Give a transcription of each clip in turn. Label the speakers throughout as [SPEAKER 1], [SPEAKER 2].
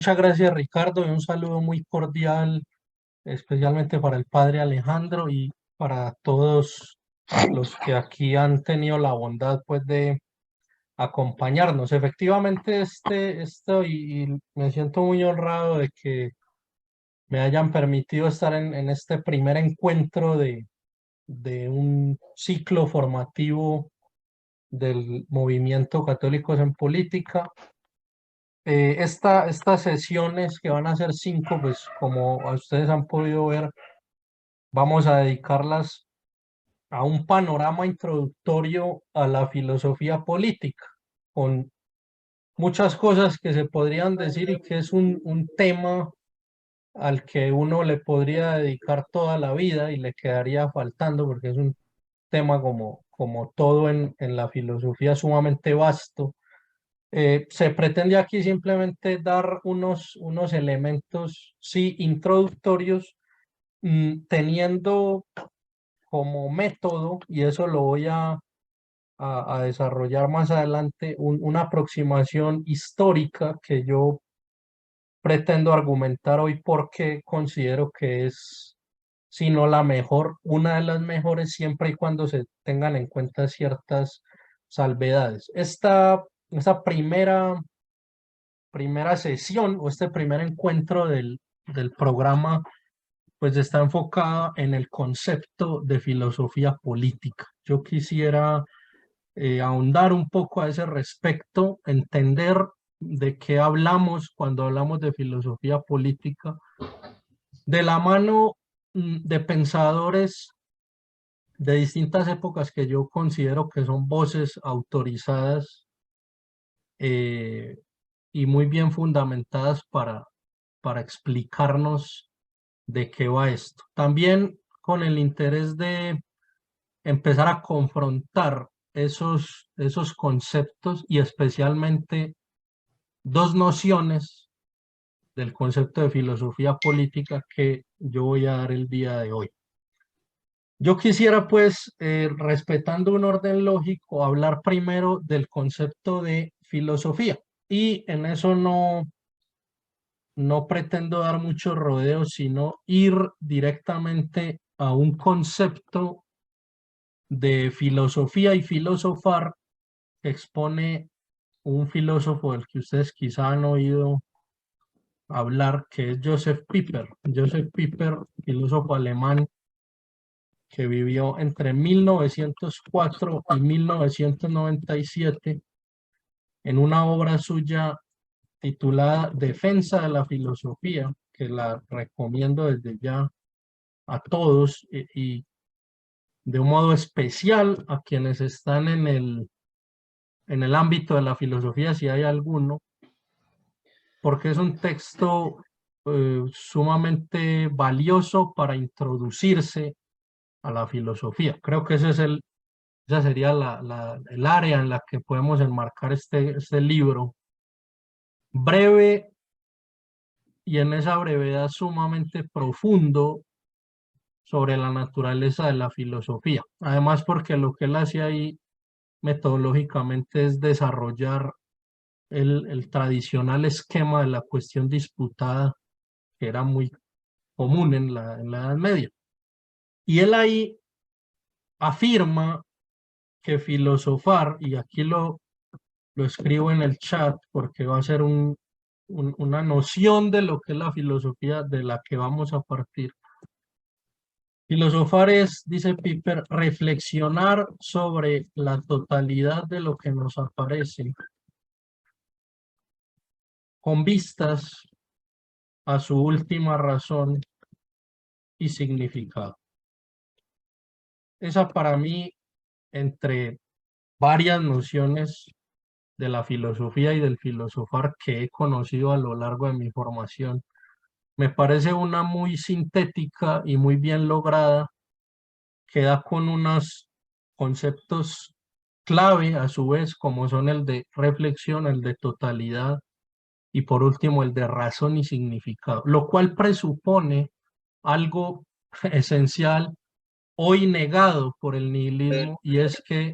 [SPEAKER 1] Muchas gracias, Ricardo, y un saludo muy cordial, especialmente para el padre Alejandro y para todos los que aquí han tenido la bondad, pues, de acompañarnos. Efectivamente, y me siento muy honrado de que me hayan permitido estar en este primer encuentro de un ciclo formativo del movimiento Católicos en Política. Estas sesiones, que van a ser 5, pues como ustedes han podido ver, vamos a dedicarlas a un panorama introductorio a la filosofía política, con muchas cosas que se podrían decir y que es un tema al que uno le podría dedicar toda la vida y le quedaría faltando, porque es un tema como todo en la filosofía sumamente vasto. Se pretende aquí simplemente dar unos elementos, sí, introductorios, teniendo como método, y eso lo voy a desarrollar más adelante, una aproximación histórica que yo pretendo argumentar hoy porque considero que es, si no la mejor, una de las mejores, siempre y cuando se tengan en cuenta ciertas salvedades. Esta primera sesión o este primer encuentro del programa, pues está enfocada en el concepto de filosofía política. Yo quisiera ahondar un poco a ese respecto, entender de qué hablamos cuando hablamos de filosofía política, de la mano de pensadores de distintas épocas que yo considero que son voces autorizadas eh, y muy bien fundamentadas para explicarnos de qué va esto. También con el interés de empezar a confrontar esos conceptos y especialmente dos nociones del concepto de filosofía política que yo voy a dar el día de hoy. Yo quisiera, pues, respetando un orden lógico, hablar primero del concepto de filosofía, y en eso no pretendo dar muchos rodeos, sino ir directamente a un concepto de filosofía y filosofar que expone un filósofo del que ustedes quizá han oído hablar, que es Joseph Pieper. Joseph Pieper, filósofo alemán que vivió entre 1904 y 1997, en una obra suya titulada Defensa de la Filosofía, que la recomiendo desde ya a todos, y de un modo especial a quienes están en el ámbito de la filosofía, si hay alguno, porque es un texto sumamente valioso para introducirse a la filosofía. Creo que esa sería el área en la que podemos enmarcar este libro, breve, y en esa brevedad sumamente profundo sobre la naturaleza de la filosofía. Además, porque lo que él hace ahí metodológicamente es desarrollar el tradicional esquema de la cuestión disputada, que era muy común en la Edad Media. Y él ahí afirma que filosofar, y aquí lo escribo en el chat porque va a ser una noción de lo que es la filosofía de la que vamos a partir. Filosofar es, dice Piper, reflexionar sobre la totalidad de lo que nos aparece con vistas a su última razón y significado. Esa, para mí, entre varias nociones de la filosofía y del filosofar que he conocido a lo largo de mi formación, me parece una muy sintética y muy bien lograda, que da con unos conceptos clave a su vez, como son el de reflexión, el de totalidad y por último el de razón y significado, lo cual presupone algo esencial hoy negado por el nihilismo, y es que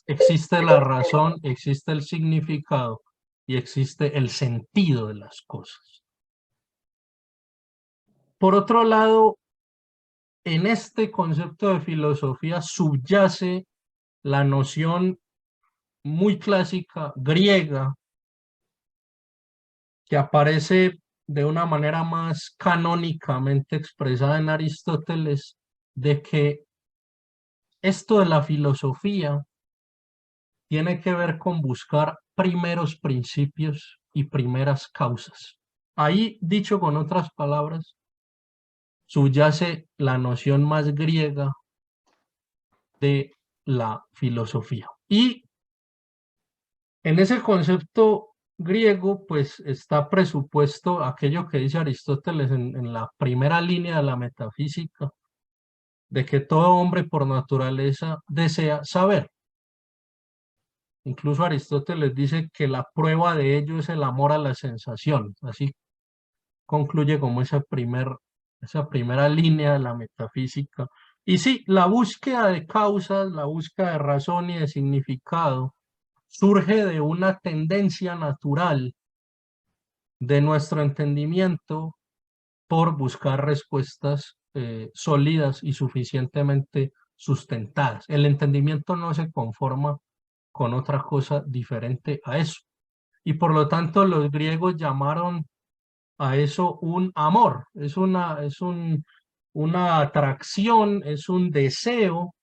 [SPEAKER 1] existe la razón, existe el significado, y existe el sentido de las cosas. Por otro lado, en este concepto de filosofía subyace la noción muy clásica griega que aparece de una manera más canónicamente expresada en Aristóteles, de que esto de la filosofía tiene que ver con buscar primeros principios y primeras causas. Ahí, dicho con otras palabras, subyace la noción más griega de la filosofía. Y en ese concepto griego, pues está presupuesto aquello que dice Aristóteles en la primera línea de la metafísica, de que todo hombre por naturaleza desea saber. Incluso Aristóteles dice que la prueba de ello es el amor a las sensaciones. Así concluye como esa primera línea de la metafísica. Y sí, la búsqueda de causas, la búsqueda de razón y de significado surge de una tendencia natural de nuestro entendimiento por buscar respuestas sólidas y suficientemente sustentadas. El entendimiento no se conforma con otra cosa diferente a eso. Y por lo tanto los griegos llamaron a eso un amor, una atracción, es un deseo.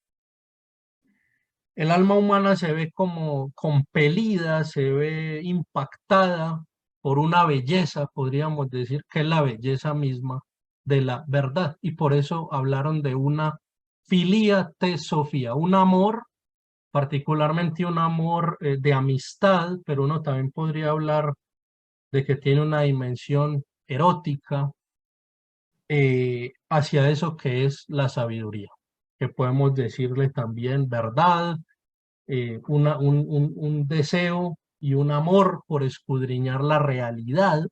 [SPEAKER 1] El alma humana se ve como compelida, se ve impactada por una belleza, podríamos decir que es la belleza misma de la verdad. Y por eso hablaron de una filia tesofía, un amor, particularmente un amor de amistad, pero uno también podría hablar de que tiene una dimensión erótica hacia eso que es la sabiduría, que podemos decirle también verdad, un deseo y un amor por escudriñar la realidad,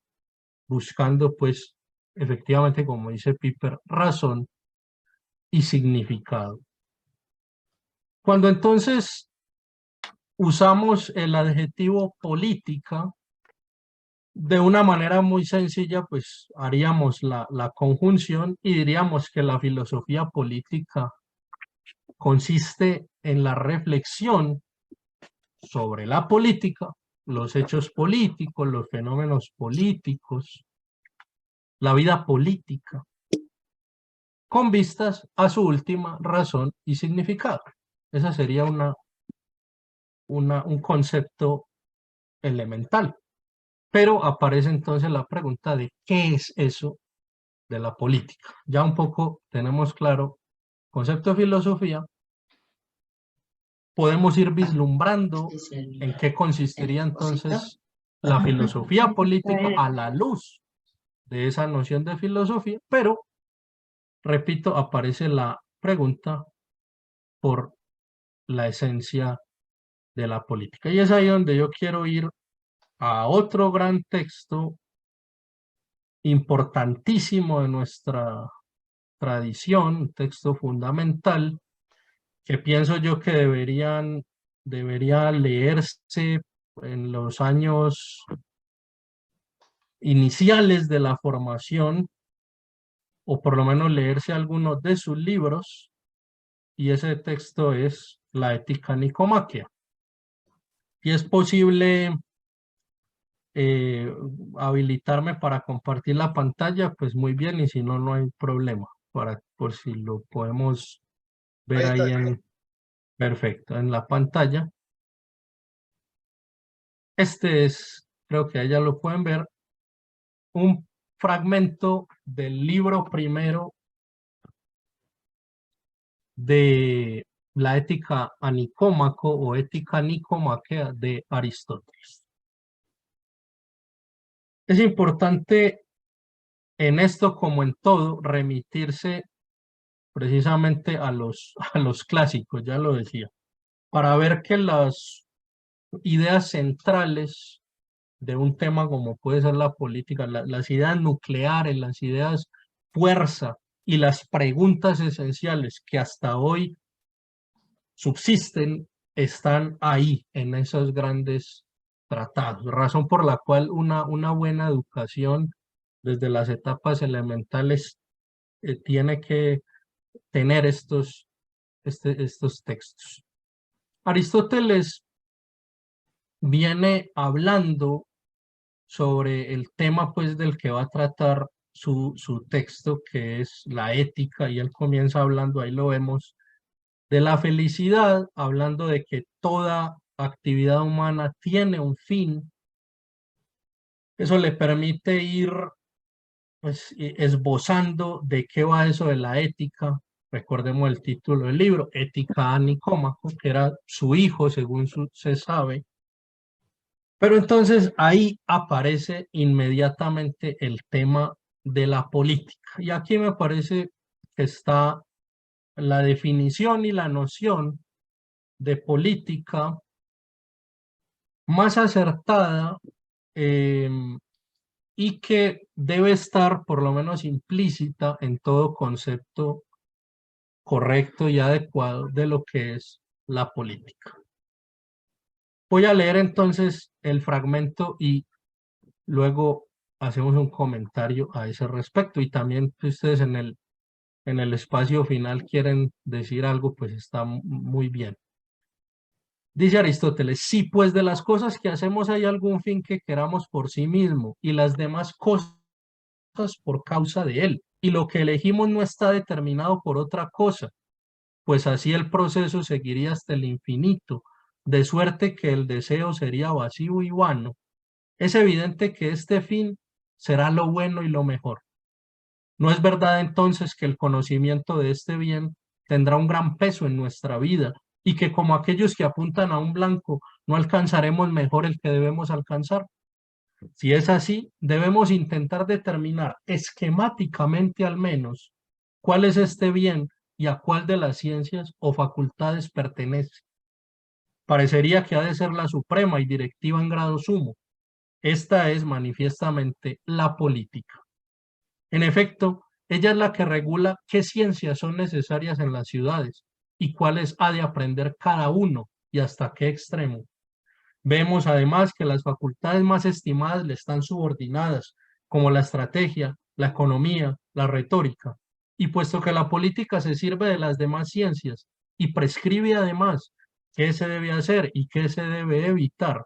[SPEAKER 1] buscando pues efectivamente, como dice Piper, razón y significado. Cuando entonces usamos el adjetivo política, de una manera muy sencilla, pues haríamos la conjunción y diríamos que la filosofía política consiste en la reflexión sobre la política, los hechos políticos, los fenómenos políticos, la vida política, con vistas a su última razón y significado. Ese sería un concepto elemental. Pero aparece entonces la pregunta de ¿qué es eso de la política? Ya un poco tenemos claro concepto de filosofía, podemos ir vislumbrando en qué consistiría entonces la filosofía política a la luz de esa noción de filosofía, pero, repito, aparece la pregunta por la esencia de la política. Y es ahí donde yo quiero ir a otro gran texto importantísimo de nuestra tradición, un texto fundamental, que pienso yo que debería leerse en los años iniciales de la formación, o por lo menos leerse algunos de sus libros, y ese texto es La Ética Nicomaquea. Y es posible habilitarme para compartir la pantalla, pues muy bien, y si no, no hay problema, por si lo podemos ver ahí perfecto, en la pantalla. Este es, creo que allá lo pueden ver, un fragmento del libro primero de la Ética a Nicómaco o Ética Nicomaquea de Aristóteles. Es importante en esto, como en todo, remitirse precisamente a los clásicos, ya lo decía, para ver que las ideas centrales de un tema como puede ser la política, las ideas nucleares, las ideas fuerza y las preguntas esenciales que hasta hoy subsisten, están ahí en esos grandes tratados, razón por la cual una buena educación desde las etapas elementales tiene que tener estos textos. Aristóteles viene hablando sobre el tema pues del que va a tratar su texto, que es la ética, y él comienza hablando, ahí lo vemos, de la felicidad, hablando de que toda actividad humana tiene un fin. Eso le permite ir pues, esbozando de qué va eso de la ética. Recordemos el título del libro, Ética a Nicómaco, que era su hijo, según se sabe. Pero entonces ahí aparece inmediatamente el tema de la política. Y aquí me parece que está la definición y la noción de política más acertada, y que debe estar por lo menos implícita en todo concepto correcto y adecuado de lo que es la política. Voy a leer entonces el fragmento y luego hacemos un comentario a ese respecto, y también si ustedes en el espacio final quieren decir algo, pues está muy bien. Dice Aristóteles, si pues de las cosas que hacemos hay algún fin que queramos por sí mismo y las demás cosas por causa de él, y lo que elegimos no está determinado por otra cosa, pues así el proceso seguiría hasta el infinito, de suerte que el deseo sería vacío y vano. Es evidente que este fin será lo bueno y lo mejor. ¿No es verdad entonces que el conocimiento de este bien tendrá un gran peso en nuestra vida y que como aquellos que apuntan a un blanco no alcanzaremos mejor el que debemos alcanzar? Si es así, debemos intentar determinar esquemáticamente al menos cuál es este bien y a cuál de las ciencias o facultades pertenece. Parecería que ha de ser la suprema y directiva en grado sumo. Esta es manifiestamente la política. En efecto, ella es la que regula qué ciencias son necesarias en las ciudades y cuáles ha de aprender cada uno y hasta qué extremo. Vemos además que las facultades más estimadas le están subordinadas, como la estrategia, la economía, la retórica. Y puesto que la política se sirve de las demás ciencias y prescribe además qué se debe hacer y qué se debe evitar,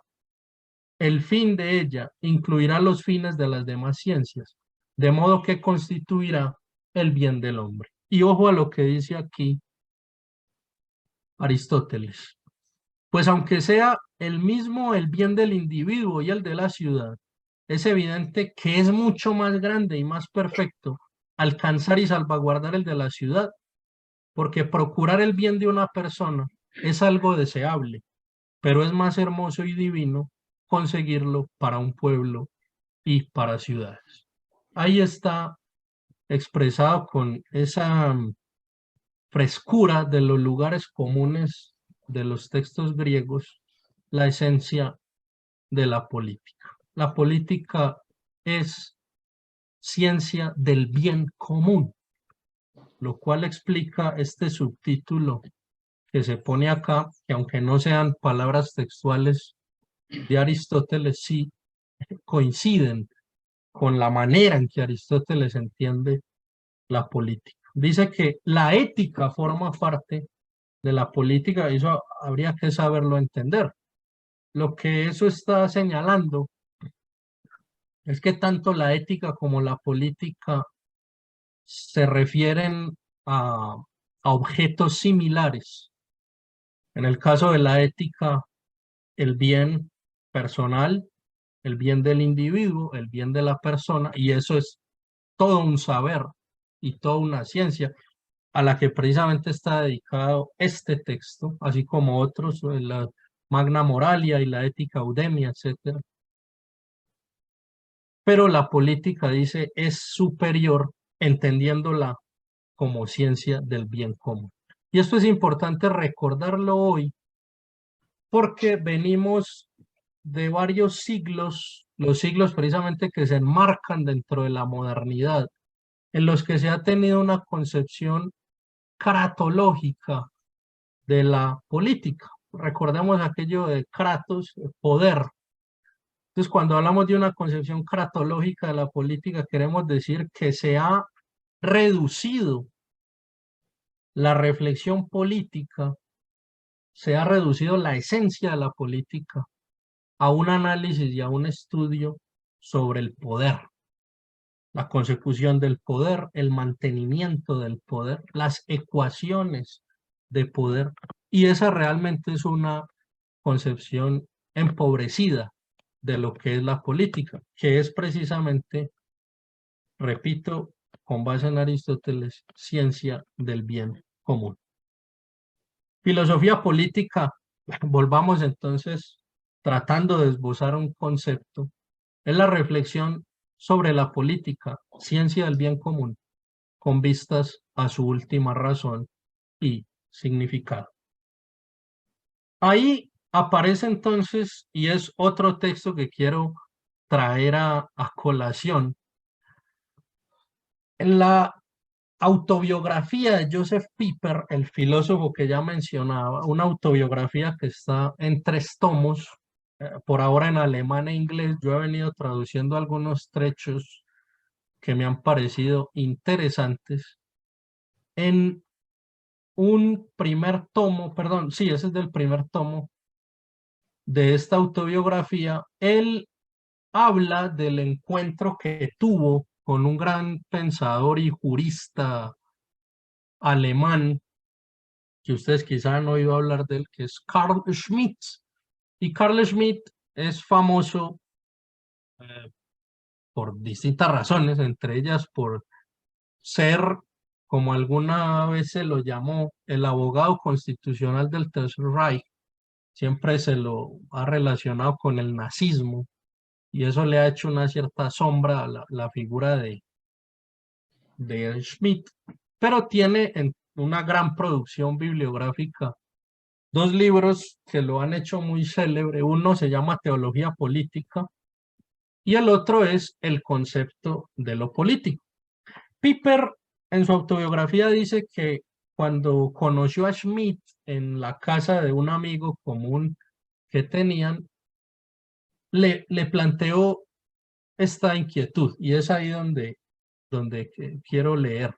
[SPEAKER 1] el fin de ella incluirá los fines de las demás ciencias, de modo que constituirá el bien del hombre. Y ojo a lo que dice aquí Aristóteles. Pues aunque sea el mismo el bien del individuo y el de la ciudad, es evidente que es mucho más grande y más perfecto alcanzar y salvaguardar el de la ciudad, porque procurar el bien de una persona es algo deseable, pero es más hermoso y divino conseguirlo para un pueblo y para ciudades. Ahí está expresado con esa frescura de los lugares comunes de los textos griegos la esencia de la política. La política es ciencia del bien común, lo cual explica este subtítulo que se pone acá, que aunque no sean palabras textuales de Aristóteles, sí coinciden con la manera en que Aristóteles entiende la política. Dice que la ética forma parte de la política, y eso habría que saberlo entender. Lo que eso está señalando es que tanto la ética como la política se refieren a objetos similares. En el caso de la ética, el bien personal, el bien del individuo, el bien de la persona, y eso es todo un saber y toda una ciencia a la que precisamente está dedicado este texto, así como otros, la Magna Moralia y la Ética Eudemia, etcétera. Pero la política, dice, es superior entendiéndola como ciencia del bien común. Y esto es importante recordarlo hoy porque venimos de varios siglos, los siglos precisamente que se enmarcan dentro de la modernidad, en los que se ha tenido una concepción cratológica de la política. Recordemos aquello de kratos, poder, Entonces, cuando hablamos de una concepción cratológica de la política, queremos decir que se ha reducido la reflexión política, se ha reducido la esencia de la política a un análisis y a un estudio sobre el poder, la consecución del poder, el mantenimiento del poder, las ecuaciones de poder. Y esa realmente es una concepción empobrecida de lo que es la política, que es precisamente, repito, con base en Aristóteles, ciencia del bien común. Filosofía política, volvamos entonces tratando de esbozar un concepto, es la reflexión sobre la política, ciencia del bien común, con vistas a su última razón y significado. Ahí aparece entonces, y es otro texto que quiero traer a colación, en la autobiografía de Joseph Pieper, el filósofo que ya mencionaba, una autobiografía que está en 3 tomos, por ahora en alemán e inglés. Yo he venido traduciendo algunos trechos que me han parecido interesantes. En un primer tomo, perdón, sí, ese es del primer tomo de esta autobiografía, él habla del encuentro que tuvo con un gran pensador y jurista alemán, que ustedes quizá han oído hablar de él, que es Carl Schmitt. Y Carl Schmitt es famoso eh, por distintas razones, entre ellas por ser, como alguna vez se lo llamó, el abogado constitucional del Tercer Reich. Siempre se lo ha relacionado con el nazismo y eso le ha hecho una cierta sombra a la figura de Schmitt, pero tiene una gran producción bibliográfica, 2 libros que lo han hecho muy célebre. Uno se llama Teología Política y el otro es El concepto de lo político. Piper en su autobiografía dice que cuando conoció a Schmitt en la casa de un amigo común que tenían, le planteó esta inquietud y es ahí donde quiero leer.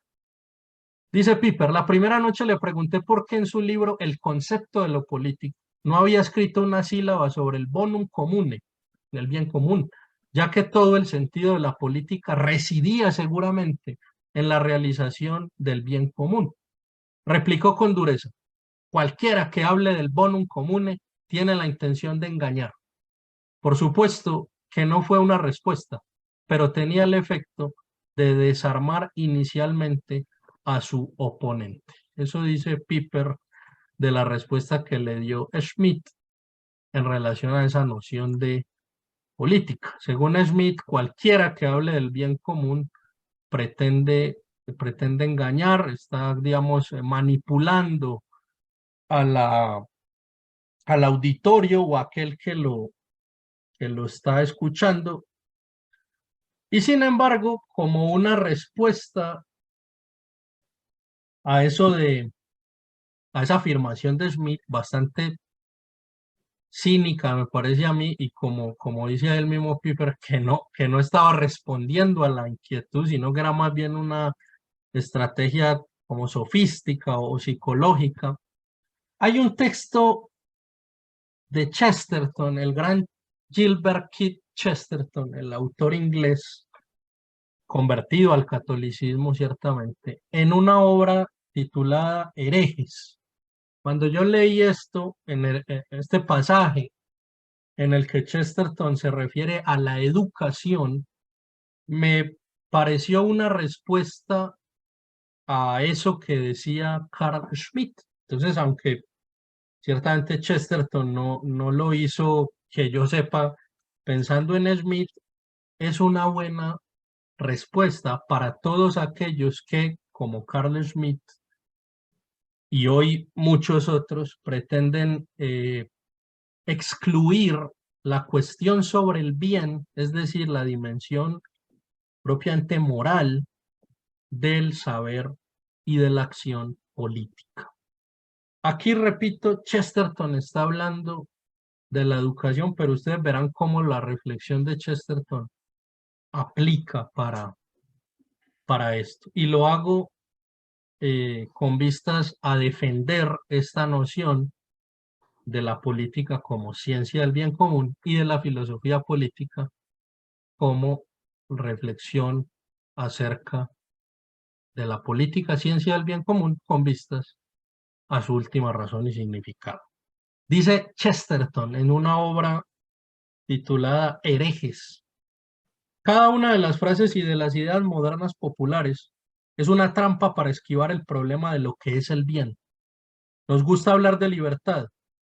[SPEAKER 1] Dice Piper, la primera noche le pregunté por qué en su libro El concepto de lo político no había escrito una sílaba sobre el bonum comune, el bien común, ya que todo el sentido de la política residía seguramente en la realización del bien común. Replicó con dureza, cualquiera que hable del bonum comune tiene la intención de engañar. Por supuesto que no fue una respuesta, pero tenía el efecto de desarmar inicialmente a su oponente. Eso dice Piper de la respuesta que le dio Schmitt en relación a esa noción de política. Según Schmitt, cualquiera que hable del bien común pretende engañar, está, digamos, manipulando a al auditorio o a aquel que lo está escuchando. Y sin embargo, como una respuesta a a esa afirmación de Schmitt, bastante cínica me parece a mí, y como dice el mismo Piper, que no estaba respondiendo a la inquietud, sino que era más bien una estrategia como sofística o psicológica. Hay un texto de Chesterton, el gran Gilbert Keith Chesterton, el autor inglés, convertido al catolicismo ciertamente, en una obra titulada Herejes. Cuando yo leí esto, este pasaje en el que Chesterton se refiere a la educación, me pareció una respuesta a eso que decía Carl Schmitt. Entonces, aunque ciertamente Chesterton no lo hizo, que yo sepa, pensando en Schmitt, es una buena respuesta para todos aquellos que, como Carl Schmitt y hoy muchos otros, pretenden excluir la cuestión sobre el bien, es decir, la dimensión propiamente moral del saber y de la acción política. Aquí, repito, Chesterton está hablando de la educación, pero ustedes verán cómo la reflexión de Chesterton aplica para esto. Y lo hago con vistas a defender esta noción de la política como ciencia del bien común y de la filosofía política como reflexión acerca de la política ciencia del bien común con vistas a su última razón y significado. Dice Chesterton en una obra titulada Herejes: cada una de las frases y de las ideas modernas populares es una trampa para esquivar el problema de lo que es el bien. Nos gusta hablar de libertad,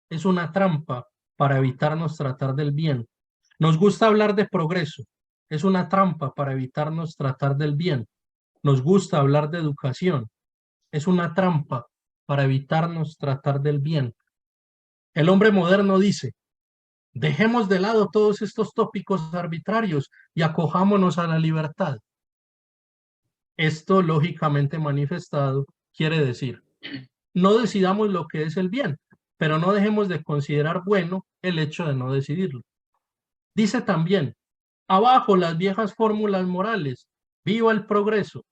[SPEAKER 1] es una trampa para evitarnos tratar del bien. Nos gusta hablar de progreso, es una trampa para evitarnos tratar del bien. Nos gusta hablar de educación, es una trampa para evitarnos tratar del bien. El hombre moderno dice: dejemos de lado todos estos tópicos arbitrarios y acojámonos a la libertad. Esto, lógicamente manifestado, quiere decir: no decidamos lo que es el bien, pero no dejemos de considerar bueno el hecho de no decidirlo. Dice también: abajo las viejas fórmulas morales, viva el progreso.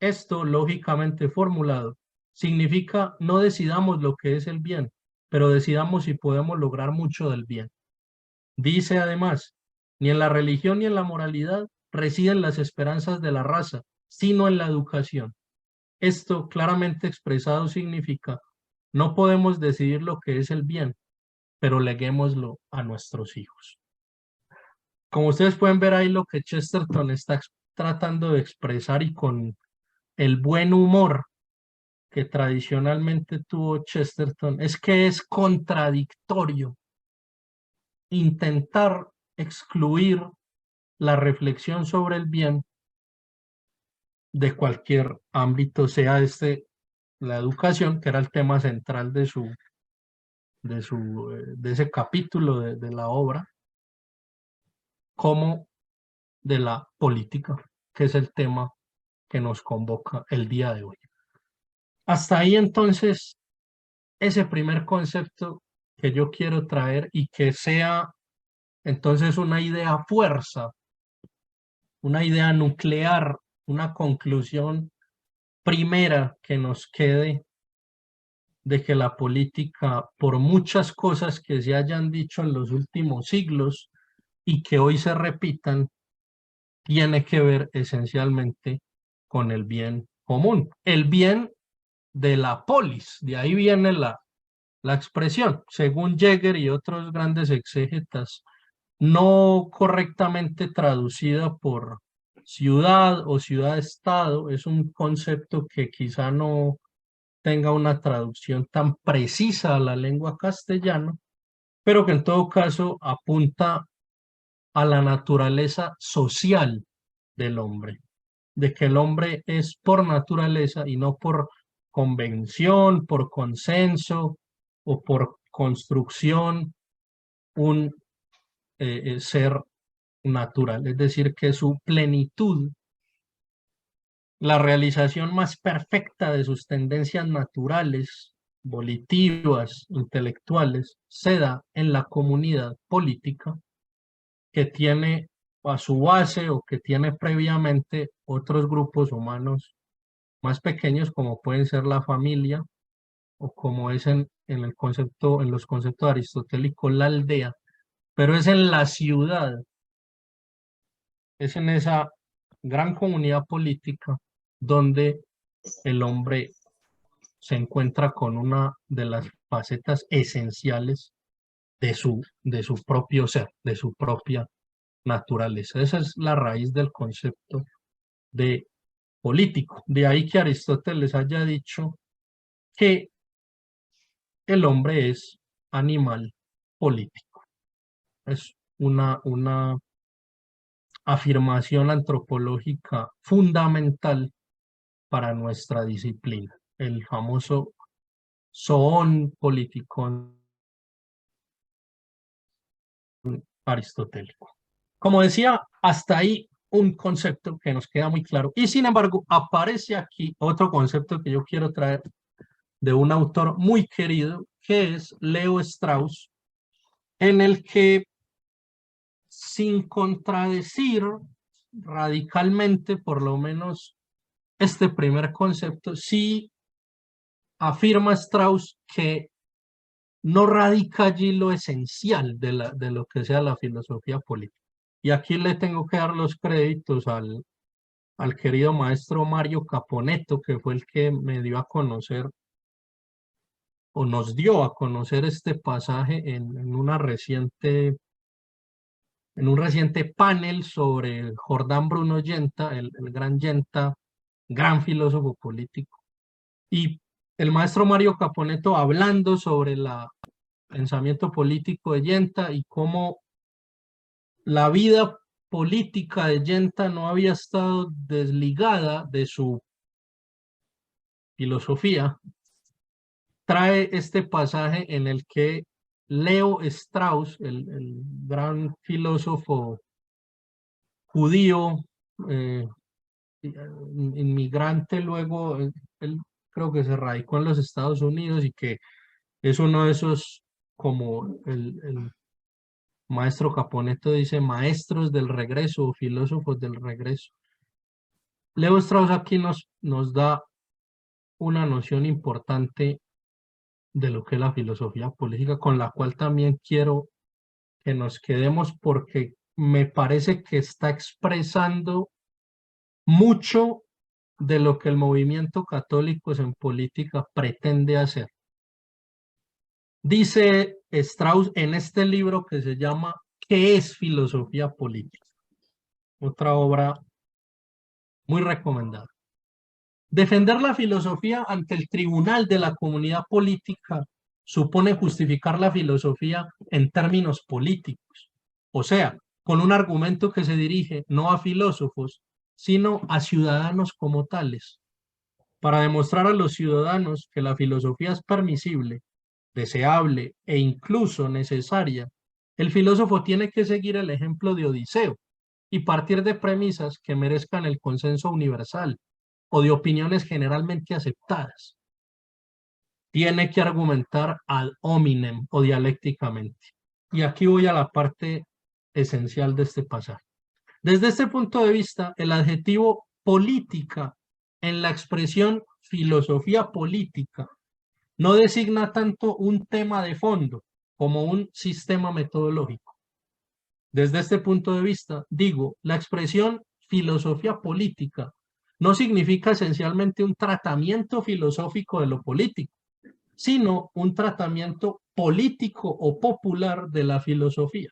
[SPEAKER 1] Esto, lógicamente formulado, significa: no decidamos lo que es el bien, pero decidamos si podemos lograr mucho del bien. Dice además: ni en la religión ni en la moralidad residen las esperanzas de la raza, sino en la educación. Esto, claramente expresado, significa: no podemos decidir lo que es el bien, pero leguémoslo a nuestros hijos. Como ustedes pueden ver ahí, lo que Chesterton está tratando de expresar, y con el buen humor que tradicionalmente tuvo Chesterton, es que es contradictorio intentar excluir la reflexión sobre el bien de cualquier ámbito, sea la educación, que era el tema central de ese capítulo de la obra, como de la política, que es el tema que nos convoca el día de hoy. Hasta ahí entonces ese primer concepto que yo quiero traer, y que sea entonces una idea fuerza, una idea nuclear, una conclusión primera que nos quede de que la política, por muchas cosas que se hayan dicho en los últimos siglos y que hoy se repitan, tiene que ver esencialmente con el bien común, el bien de la polis. De ahí viene la expresión, según Jäger y otros grandes exégetas, no correctamente traducida por ciudad o ciudad-estado. Es un concepto que quizá no tenga una traducción tan precisa a la lengua castellana, pero que en todo caso apunta a la naturaleza social del hombre, de que el hombre es por naturaleza y no por convención, por consenso o por construcción, un ser natural, es decir, que su plenitud, la realización más perfecta de sus tendencias naturales, volitivas, intelectuales, se da en la comunidad política, que tiene a su base o que tiene previamente otros grupos humanos más pequeños, como pueden ser la familia, o como es en el concepto, en los conceptos aristotélicos, la aldea, pero es en la ciudad, es en esa gran comunidad política donde el hombre se encuentra con una de las facetas esenciales de su propio ser, de su propia naturaleza. Esa es la raíz del concepto de político. De ahí que Aristóteles haya dicho que el hombre es animal político. Es una afirmación antropológica fundamental para nuestra disciplina, el famoso zoon politikon aristotélico. Como decía, hasta ahí un concepto que nos queda muy claro, y sin embargo aparece aquí otro concepto que yo quiero traer de un autor muy querido, que es Leo Strauss, en el que, sin contradecir radicalmente, por lo menos este primer concepto, sí afirma Strauss que no radica allí lo esencial de lo que sea la filosofía política. Y aquí le tengo que dar los créditos al querido maestro Mario Caponeto, que fue el que me dio a conocer o nos dio a conocer este pasaje en un reciente panel sobre Jordán Bruno Yenta, el gran Yenta, gran filósofo político. Y el maestro Mario Caponeto hablando sobre el pensamiento político de Yenta y cómo la vida política de Yenta no había estado desligada de su filosofía, trae este pasaje en el que Leo Strauss, el gran filósofo judío, eh, inmigrante, luego él creo que se radicó en los Estados Unidos y que es uno de esos, como el maestro Caponeto dice, maestros del regreso o filósofos del regreso. Leo Strauss aquí nos da una noción importante de lo que es la filosofía política, con la cual también quiero que nos quedemos porque me parece que está expresando mucho de lo que el movimiento católico en política pretende hacer. Dice Strauss en este libro que se llama ¿Qué es filosofía política? Otra obra muy recomendada. Defender la filosofía ante el tribunal de la comunidad política supone justificar la filosofía en términos políticos, o sea, con un argumento que se dirige no a filósofos, sino a ciudadanos como tales, para demostrar a los ciudadanos que la filosofía es permisible, deseable e incluso necesaria. El filósofo tiene que seguir el ejemplo de Odiseo y partir de premisas que merezcan el consenso universal o de opiniones generalmente aceptadas. Tiene que argumentar ad hominem o dialécticamente. Y aquí voy a la parte esencial de este pasaje. Desde este punto de vista, el adjetivo política en la expresión filosofía política no designa tanto un tema de fondo como un sistema metodológico. Desde este punto de vista, digo, la expresión filosofía política no significa esencialmente un tratamiento filosófico de lo político, sino un tratamiento político o popular de la filosofía,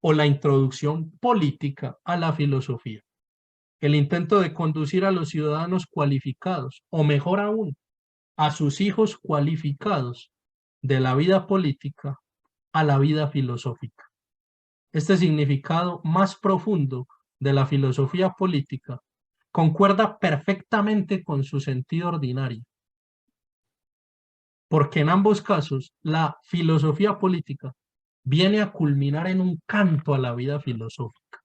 [SPEAKER 1] o la introducción política a la filosofía. El intento de conducir a los ciudadanos cualificados, o mejor aún, a sus hijos cualificados de la vida política a la vida filosófica. Este significado más profundo de la filosofía política concuerda perfectamente con su sentido ordinario, porque en ambos casos la filosofía política viene a culminar en un canto a la vida filosófica.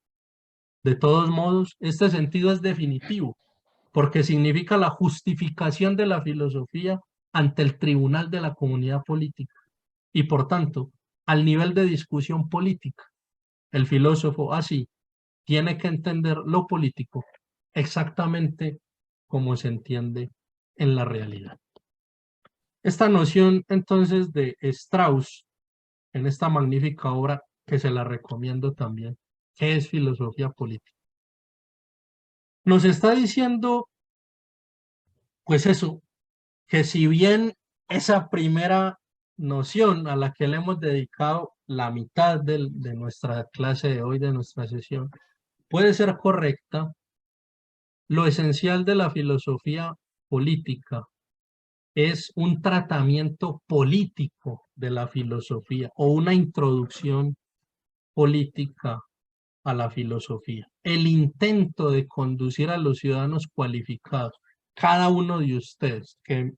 [SPEAKER 1] De todos modos, este sentido es definitivo, porque significa la justificación de la filosofía ante el tribunal de la comunidad política y, por tanto, al nivel de discusión política. El filósofo, así, tiene que entender lo político exactamente como se entiende en la realidad. Esta noción, entonces, de Strauss, en esta magnífica obra, que se la recomiendo también, ¿qué es filosofía política? Nos está diciendo, pues eso, que si bien esa primera noción a la que le hemos dedicado la mitad de nuestra clase de hoy, de nuestra sesión, puede ser correcta, lo esencial de la filosofía política es un tratamiento político de la filosofía o una introducción política a la filosofía. El intento de conducir a los ciudadanos cualificados, cada uno de ustedes, que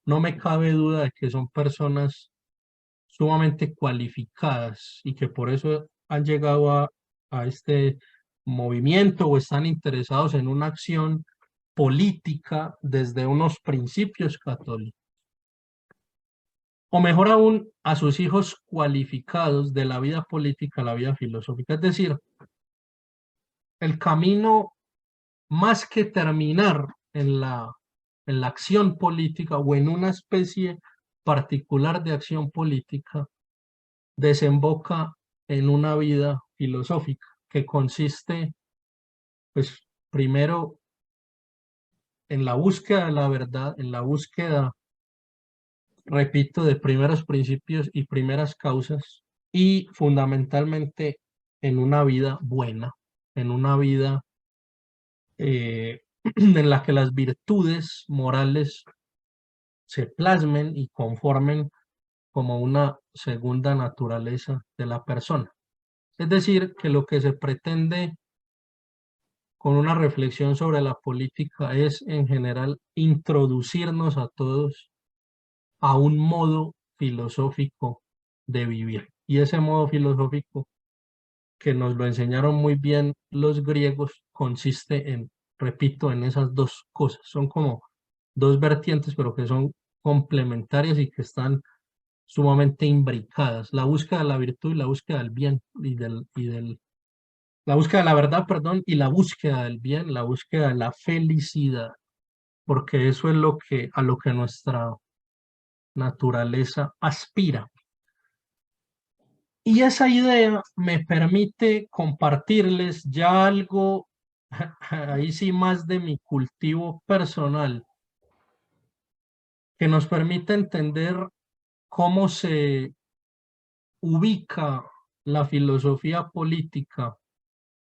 [SPEAKER 1] no me cabe duda de que son personas sumamente cualificadas y que por eso han llegado a este movimiento o están interesados en una acción política desde unos principios católicos. o mejor aún, a sus hijos cualificados de la vida política a la vida filosófica. Es decir, el camino más que terminar en la acción política o en una especie particular de acción política, desemboca en una vida filosófica que consiste, pues, primero en la búsqueda de la verdad, en la búsqueda, repito, de primeros principios y primeras causas, y fundamentalmente en una vida buena, en una vida en la que las virtudes morales se plasmen y conformen como una segunda naturaleza de la persona. Es decir, que lo que se pretende con una reflexión sobre la política es en general introducirnos a todos a un modo filosófico de vivir. Y ese modo filosófico, que nos lo enseñaron muy bien los griegos, consiste en, repito, en esas dos cosas. Son como dos vertientes, pero que son complementarias y que están sumamente imbricadas. La búsqueda de la virtud y la búsqueda del bien la búsqueda de la verdad, perdón, y la búsqueda del bien, la búsqueda de la felicidad, porque eso es a lo que nuestra naturaleza aspira. Y esa idea me permite compartirles ya algo, ahí sí más de mi cultivo personal, que nos permite entender cómo se ubica la filosofía política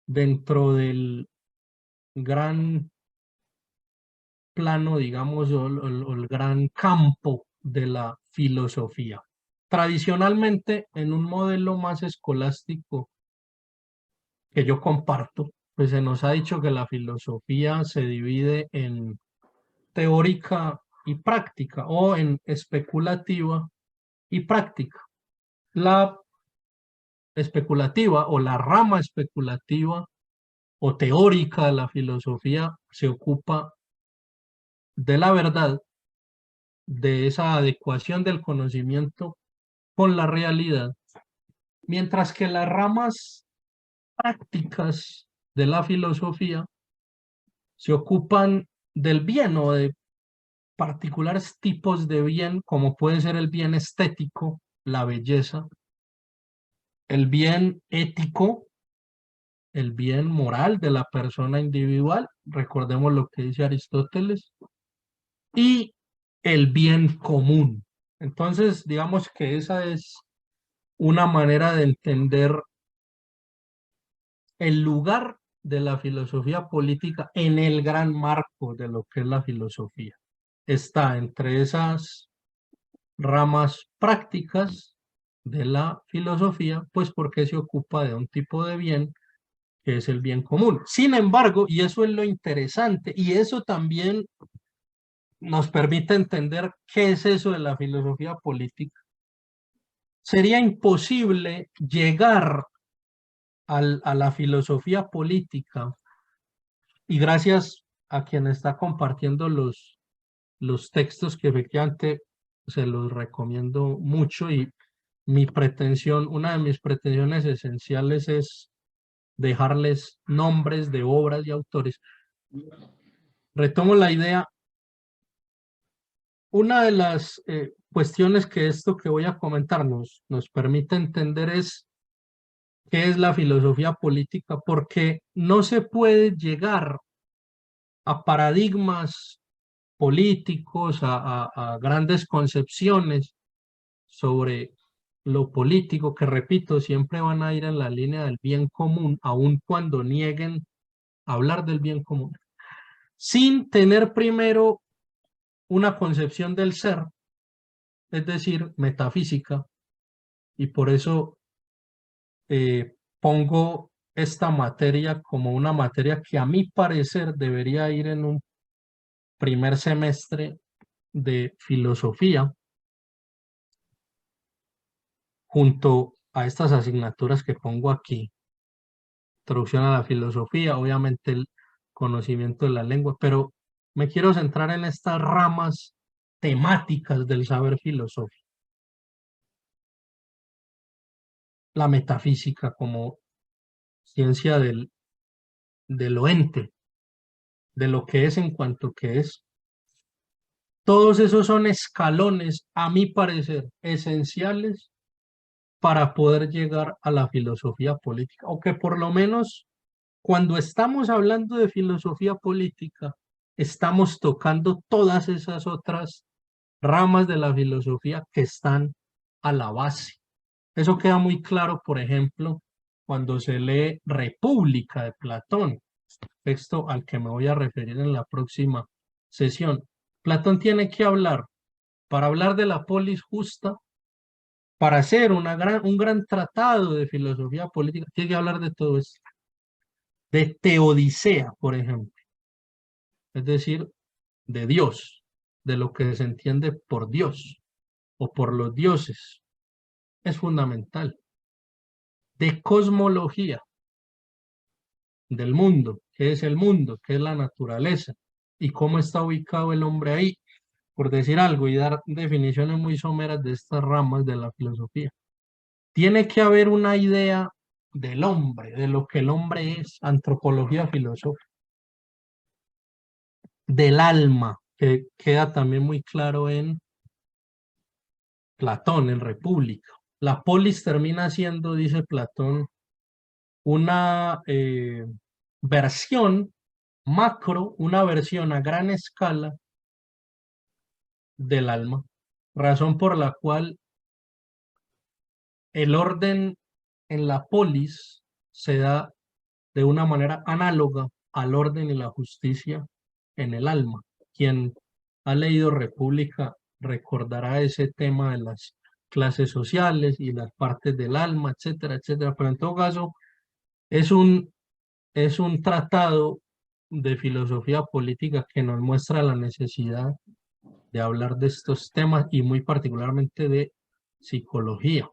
[SPEAKER 1] dentro del gran plano, digamos, o el gran campo de la filosofía. Tradicionalmente, en un modelo más escolástico que yo comparto, pues se nos ha dicho que la filosofía se divide en teórica y práctica, o en especulativa y práctica. La especulativa o la rama especulativa o teórica de la filosofía se ocupa de la verdad, de esa adecuación del conocimiento con la realidad, mientras que las ramas prácticas de la filosofía se ocupan del bien o de particulares tipos de bien, como puede ser el bien estético, la belleza, el bien ético, el bien moral de la persona individual, recordemos lo que dice Aristóteles, y el bien común. Entonces, digamos que esa es una manera de entender el lugar de la filosofía política en el gran marco de lo que es la filosofía. Está entre esas ramas prácticas de la filosofía, pues porque se ocupa de un tipo de bien que es el bien común. Sin embargo, y eso es lo interesante, y eso también nos permite entender qué es eso de la filosofía política, sería imposible llegar a la filosofía política, y gracias a quien está compartiendo los textos que efectivamente se los recomiendo mucho, y mi pretensión, una de mis pretensiones esenciales es dejarles nombres de obras y autores. Retomo la idea. Una de las cuestiones que esto que voy a comentar nos permite entender es qué es la filosofía política, porque no se puede llegar a paradigmas políticos, a grandes concepciones sobre lo político, que repito, siempre van a ir en la línea del bien común, aun cuando nieguen hablar del bien común, sin tener primero una concepción del ser, es decir, metafísica, y por eso pongo esta materia como una materia que a mi parecer debería ir en un primer semestre de filosofía, junto a estas asignaturas que pongo aquí: introducción a la filosofía, obviamente el conocimiento de la lengua, pero me quiero centrar en estas ramas temáticas del saber filosófico. la metafísica como ciencia de lo ente, de lo que es en cuanto que es. Todos esos son escalones, a mi parecer, esenciales para poder llegar a la filosofía política, o que por lo menos cuando estamos hablando de filosofía política, estamos tocando todas esas otras ramas de la filosofía que están a la base. Eso queda muy claro, por ejemplo, cuando se lee República de Platón, texto al que me voy a referir en la próxima sesión. Platón tiene que hablar, para hablar de la polis justa, para hacer un gran tratado de filosofía política, tiene que hablar de todo esto, de teodicea, por ejemplo, es decir, de Dios, de lo que se entiende por Dios o por los dioses, es fundamental, de cosmología del mundo, qué es el mundo, qué es la naturaleza y cómo está ubicado el hombre ahí, por decir algo y dar definiciones muy someras de estas ramas de la filosofía. Tiene que haber una idea del hombre, de lo que el hombre es, antropología filosófica, del alma, que queda también muy claro en Platón, en República. La polis termina siendo, dice Platón, una versión macro, una versión a gran escala del alma, razón por la cual el orden en la polis se da de una manera análoga al orden y la justicia en el alma. Quien ha leído República recordará ese tema de las clases sociales y las partes del alma, etcétera, etcétera. Pero en todo caso, es es un tratado de filosofía política que nos muestra la necesidad de hablar de estos temas y muy particularmente de psicología.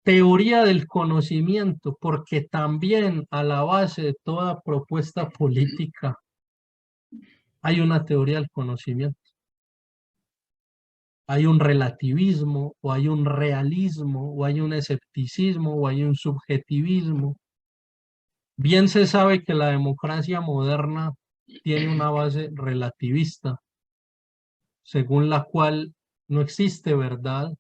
[SPEAKER 1] Teoría del conocimiento, porque también a la base de toda propuesta política hay una teoría del conocimiento. Hay un relativismo, o hay un realismo, o hay un escepticismo, o hay un subjetivismo. Bien se sabe que la democracia moderna tiene una base relativista, según la cual no existe verdad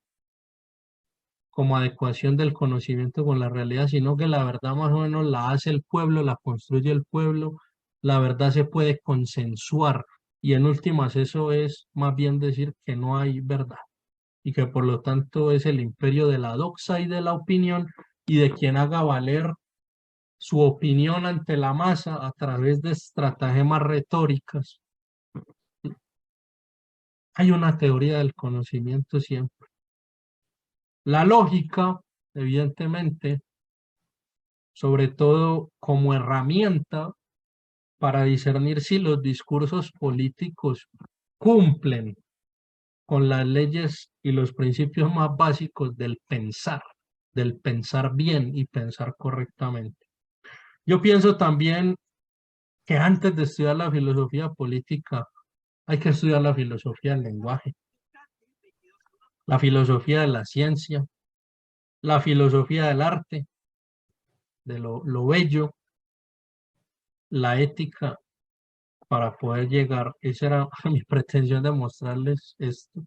[SPEAKER 1] como adecuación del conocimiento con la realidad, sino que la verdad más o menos la hace el pueblo, la construye el pueblo, la verdad se puede consensuar y en últimas eso es más bien decir que no hay verdad y que por lo tanto es el imperio de la doxa y de la opinión y de quien haga valer su opinión ante la masa a través de estratagemas retóricas. Hay una teoría del conocimiento siempre. La lógica, evidentemente, sobre todo como herramienta para discernir si los discursos políticos cumplen con las leyes y los principios más básicos del pensar bien y pensar correctamente. Yo pienso también que antes de estudiar la filosofía política hay que estudiar la filosofía del lenguaje, la filosofía de la ciencia, la filosofía del arte, de lo bello, la ética para poder llegar, esa era mi pretensión de mostrarles esto,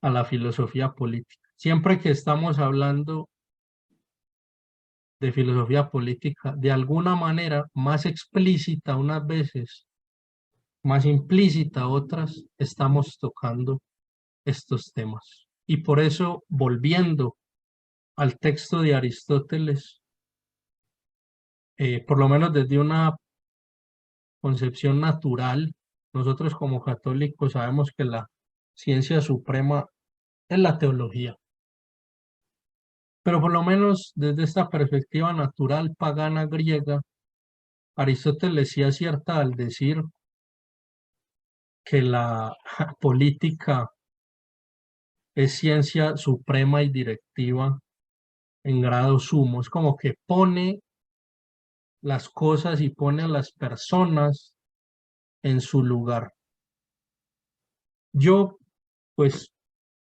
[SPEAKER 1] a la filosofía política. Siempre que estamos hablando de filosofía política, de alguna manera más explícita unas veces, más implícita otras, estamos tocando estos temas. Y por eso, volviendo al texto de Aristóteles, por lo menos desde una concepción natural, nosotros como católicos sabemos que la ciencia suprema es la teología. Pero por lo menos desde esta perspectiva natural pagana griega, Aristóteles sí acierta al decir que la política es ciencia suprema y directiva en grado sumo. Es como que pone las cosas y pone a las personas en su lugar. Yo, pues,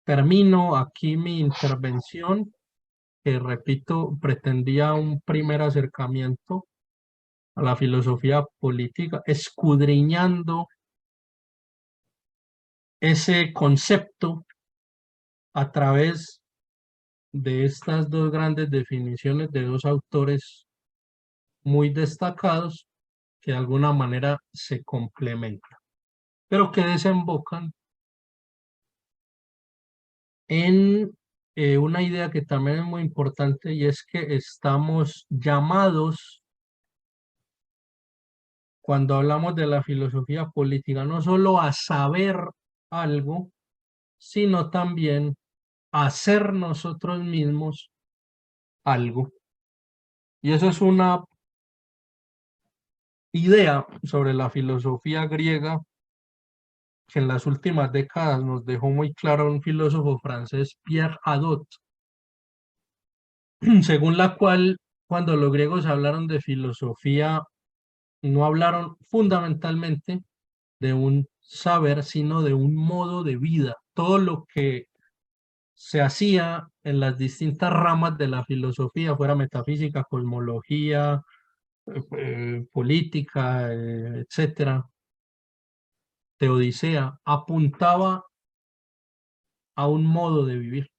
[SPEAKER 1] termino aquí mi intervención que, repito, pretendía un primer acercamiento a la filosofía política, escudriñando ese concepto a través de estas dos grandes definiciones de dos autores muy destacados que de alguna manera se complementan, pero que desembocan en una idea que también es muy importante, y es que estamos llamados, cuando hablamos de la filosofía política, no solo a saber algo, sino también a ser nosotros mismos algo. Y eso es una idea sobre la filosofía griega que en las últimas décadas nos dejó muy claro un filósofo francés, Pierre Hadot, según la cual, cuando los griegos hablaron de filosofía, no hablaron fundamentalmente de un saber, sino de un modo de vida. Todo lo que se hacía en las distintas ramas de la filosofía, fuera metafísica, cosmología, política, etcétera, teodicea, apuntaba a un modo de vivir.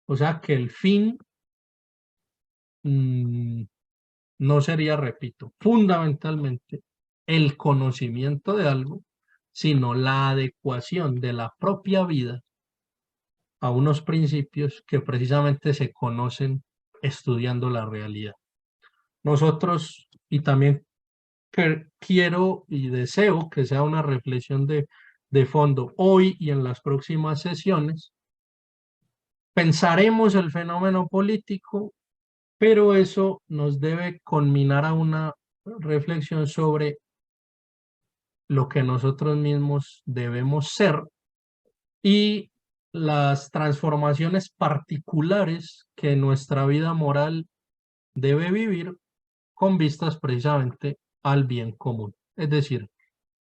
[SPEAKER 1] O sea que el fin no sería, repito, fundamentalmente el conocimiento de algo, sino la adecuación de la propia vida a unos principios que precisamente se conocen estudiando la realidad. Nosotros, y también quiero y deseo que sea una reflexión de fondo hoy y en las próximas sesiones, pensaremos el fenómeno político, pero eso nos debe conminar a una reflexión sobre lo que nosotros mismos debemos ser y las transformaciones particulares que nuestra vida moral debe vivir con vistas precisamente al bien común. Es decir,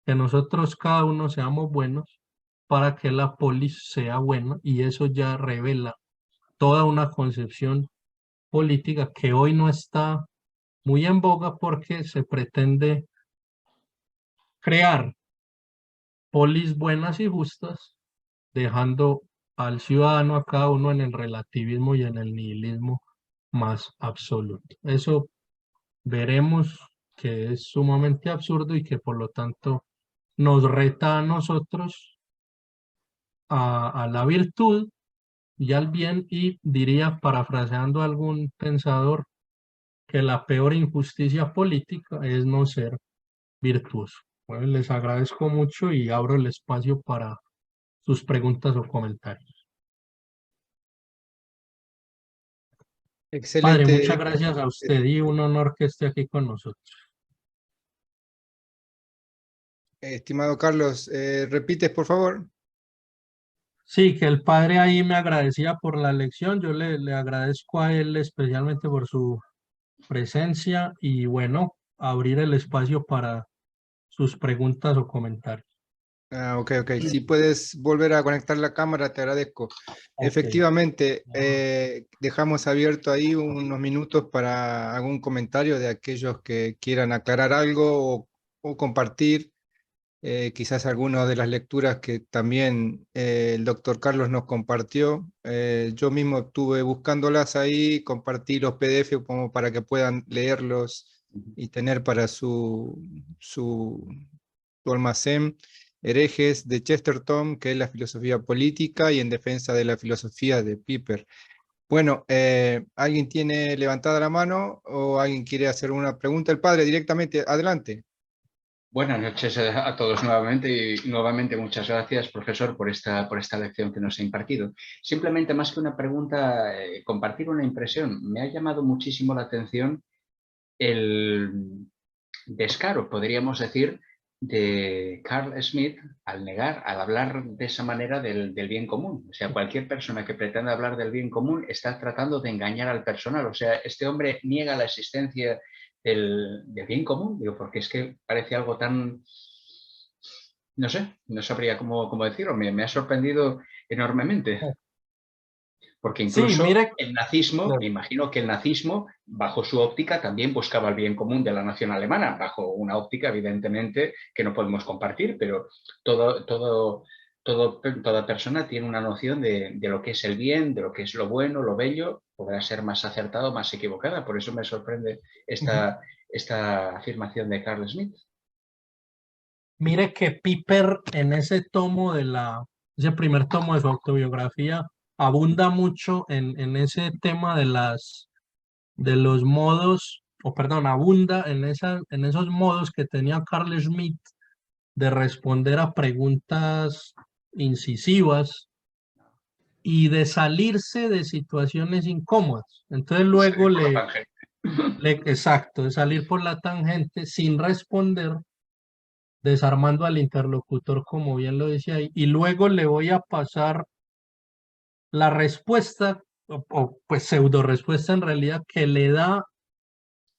[SPEAKER 1] que nosotros cada uno seamos buenos para que la polis sea buena, y eso ya revela toda una concepción política que hoy no está muy en boga porque se pretende crear polis buenas y justas, dejando al ciudadano, a cada uno, en el relativismo y en el nihilismo más absoluto. Eso veremos que es sumamente absurdo y que por lo tanto nos reta a nosotros a la virtud y al bien, y diría, parafraseando a algún pensador, que la peor injusticia política es no ser virtuoso. Bueno, les agradezco mucho y abro el espacio para sus preguntas o comentarios. Padre, muchas
[SPEAKER 2] Excelente,
[SPEAKER 1] gracias a usted y un honor que esté aquí con nosotros.
[SPEAKER 2] estimado Carlos. ¿Repites, por favor?
[SPEAKER 1] Sí, que el padre ahí me agradecía por la lección, yo le agradezco a él especialmente por su presencia y bueno, abrir el espacio para sus preguntas o comentarios.
[SPEAKER 2] Ah, ok, ok. Si puedes volver a conectar la cámara, te agradezco.
[SPEAKER 1] Ok.
[SPEAKER 2] Efectivamente, dejamos abierto ahí unos minutos para algún comentario de aquellos que quieran aclarar algo o compartir quizás algunas de las lecturas que también el doctor Carlos nos compartió. Yo mismo estuve buscándolas ahí, compartí los PDF como para que puedan leerlos y tener para su almacén. Herejes de Chesterton, que es la filosofía política y en defensa de la filosofía de Piper. Bueno, ¿alguien tiene levantada la mano o alguien quiere hacer una pregunta? El padre, directamente, adelante.
[SPEAKER 3] Buenas noches a todos nuevamente y nuevamente muchas gracias, profesor, por esta lección que nos ha impartido. Simplemente, más que una pregunta, compartir una impresión. Me ha llamado muchísimo la atención el descaro, podríamos decir, de Carl Smith al hablar de esa manera del bien común. O sea, cualquier persona que pretenda hablar del bien común está tratando de engañar al personal. O sea, este hombre niega la existencia del bien común, digo, porque es que parece algo tan, no sé, no sabría cómo decirlo, me ha sorprendido enormemente. Porque
[SPEAKER 1] Sí,
[SPEAKER 3] incluso
[SPEAKER 1] mire,
[SPEAKER 3] el nazismo,
[SPEAKER 1] claro.
[SPEAKER 3] me imagino que el nazismo, bajo su óptica, también buscaba el bien común de la nación alemana, bajo una óptica, evidentemente, que no podemos compartir, pero toda persona tiene una noción de lo que es el bien, de lo que es lo bueno, lo bello, podrá ser más acertado, más equivocada. Por eso me sorprende
[SPEAKER 1] Ujú.
[SPEAKER 3] esta afirmación de Carl Schmitt.
[SPEAKER 1] Mire que Piper en ese tomo ese primer tomo de su autobiografía abunda mucho en ese tema de los modos, o perdón, abunda en esos modos que tenía Carl Schmitt de responder a preguntas incisivas y de salirse de situaciones incómodas. Entonces luego
[SPEAKER 3] Salir por la tangente.
[SPEAKER 1] exacto, de salir por la tangente sin responder, desarmando al interlocutor, como bien lo decía ahí, y luego le voy a pasar la respuesta, pues pseudo respuesta en realidad, que le da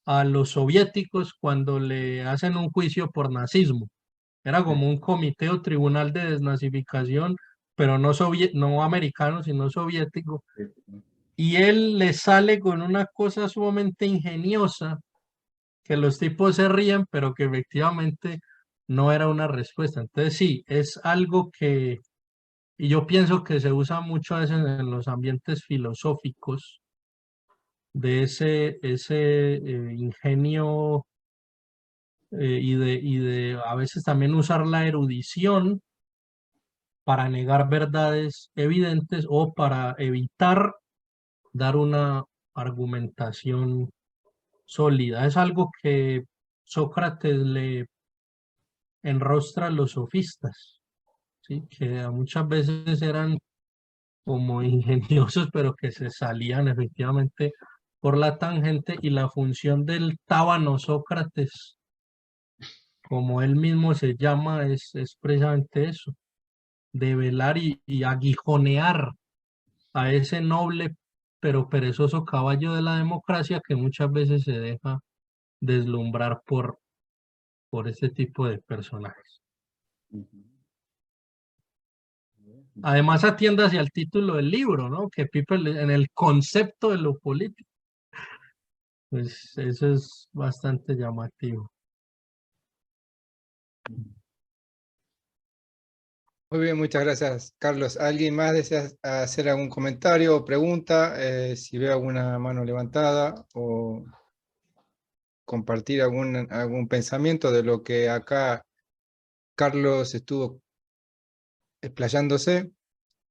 [SPEAKER 1] a los soviéticos cuando le hacen un juicio por nazismo. Era como un comité o tribunal de desnazificación, pero no americano, sino soviético. Y él le sale con una cosa sumamente ingeniosa, que los tipos se ríen, pero que efectivamente no era una respuesta. Entonces sí, es algo y yo pienso que se usa mucho a veces en los ambientes filosóficos, de ese ingenio y de a veces también usar la erudición para negar verdades evidentes o para evitar dar una argumentación sólida. Es algo que Sócrates le enrostra a los sofistas, ¿sí? Que muchas veces eran como ingeniosos, pero que se salían efectivamente por la tangente, y la función del tábano Sócrates, como él mismo se llama, es precisamente eso, de velar y aguijonear a ese noble pero perezoso caballo de la democracia que muchas veces se deja deslumbrar por este tipo de personajes. Además atiende hacia el título del libro, ¿no? Que Piper en el concepto de lo político, pues eso es bastante llamativo.
[SPEAKER 2] Muy bien, muchas gracias, Carlos. ¿Alguien más desea hacer algún comentario o pregunta? Si ve alguna mano levantada o compartir algún pensamiento de lo que acá Carlos estuvo explayándose.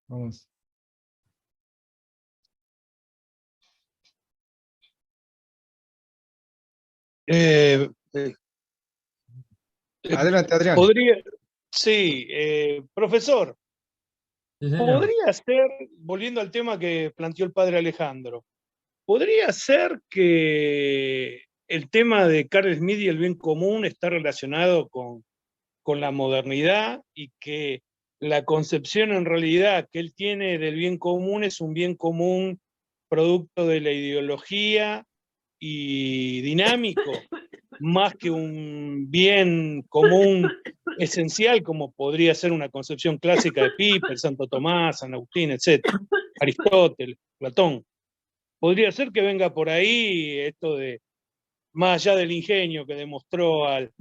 [SPEAKER 2] Vamos.
[SPEAKER 4] Eh, eh,
[SPEAKER 2] Adelante, Adrián.
[SPEAKER 4] podría, sí, profesor,
[SPEAKER 1] Sí, señor.
[SPEAKER 4] podría ser, volviendo al tema que planteó el padre Alejandro, podría ser que el tema de Carl Smith y el bien común está relacionado con la modernidad y que la concepción en realidad que él tiene del bien común es un bien común producto de la ideología y dinámico, más que un bien común esencial, como podría ser una concepción clásica de Piper, Santo Tomás, San Agustín, etc., Aristóteles, Platón. Podría ser que venga por ahí esto de, más allá del ingenio que demostró al